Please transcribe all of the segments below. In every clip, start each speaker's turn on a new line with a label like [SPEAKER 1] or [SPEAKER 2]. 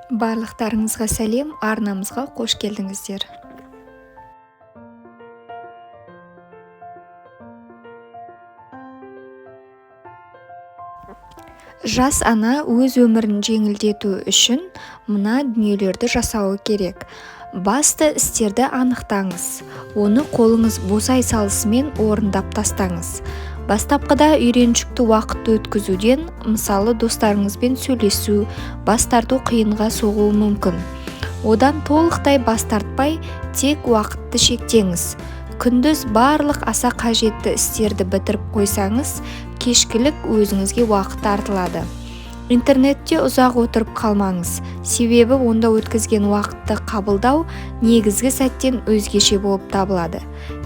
[SPEAKER 1] Барлықтарыңызға сәлем, арнамызға қош келдіңіздер. Жас ана өз өмірін жеңілдету үшін мына дүниелерді жасауы керек. Басты істерді анықтаңыз. Оны қолыңыз босай салысымен орындап тастаңыз. Бастапқыда үйреншікті уақытты өткізуден, мысалы достарыңызбен сөйлесу, бас тарту қиынға соғуы мүмкін. Одан толықтай бас тартпай, тек уақытты шектеңіз. Күндіз барлық аса қажетті істерді бітіріп қойсаңыз, кешкілік өзіңізге уақыт артылады. Интернетте ұзақ отырып қалмаңыз, себебі онда өткізген уақытты қабылдау негізгі сәттен өзгеше болып табылады.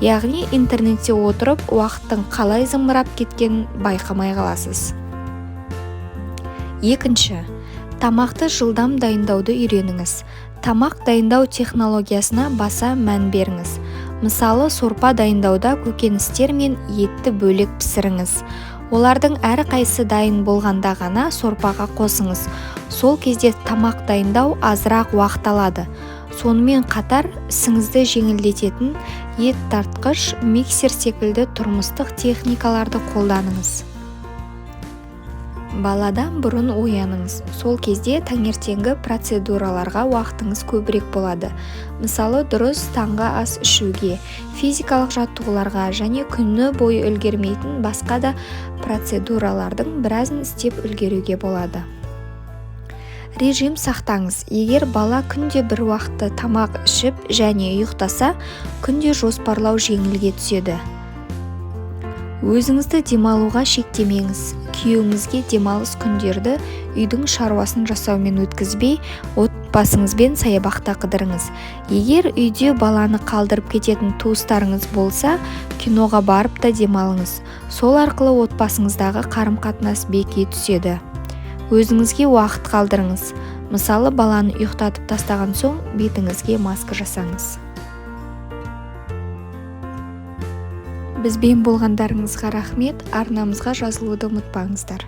[SPEAKER 1] Яғни интернетте отырып уақыттың қалай зымырап кеткенін байқамай қаласыз. Екінші, тамақты жылдам дайындауды үйреніңіз. Тамақ дайындау технологиясына баса мән беріңіз. Мысалы, сорпа дайындауда көкөністер мен етті бөлек пісіріңіз. Олардың әрқайсысы дайын болғанда ғана сорпаға қосыңыз. Сол кезде тамақ дайындау азырақ уақыт алады. Сонымен қатар, ісіңізді жеңілдететін ет тартқыш, миксер секілді тұрмыстық техникаларды қолданыңыз. Баладан бұрын ояныңыз. Сол кезде таңертеңгі процедураларға уақытыңыз көбірек болады. Мысалы, дұрыс таңғы ас ішуге, физикалық жаттығуларға және күні бойы үлгермейтін басқа да процедуралардың біразын істеп үлгеруге болады. Режим сақтаңыз. Егер бала күнде бір уақытты тамақ ішіп және ұйықтаса, күнде жоспарлау жеңілге түседі. Өзіңізді демалуға шектемеңіз. Күйеуіңізге демалыс күндерді үйдің шаруасын жасаумен өткізбей, отбасыңызбен саябақта қыдырыңыз. Егер үйде баланы қалдырып кететін туыстарыңыз болса, киноға барып та демалыңыз. Сол арқылы отбасыңыздағы қарым-қатынас беки түседі. Өзіңізге уақыт қалдырыңыз. Мысалы, баланы ұйықтатып тастаған соң бетіңізге маска жасаңыз. Бізбен болғандарыңызға рахмет, арнамызға жазылуды ұмытпаңыздар.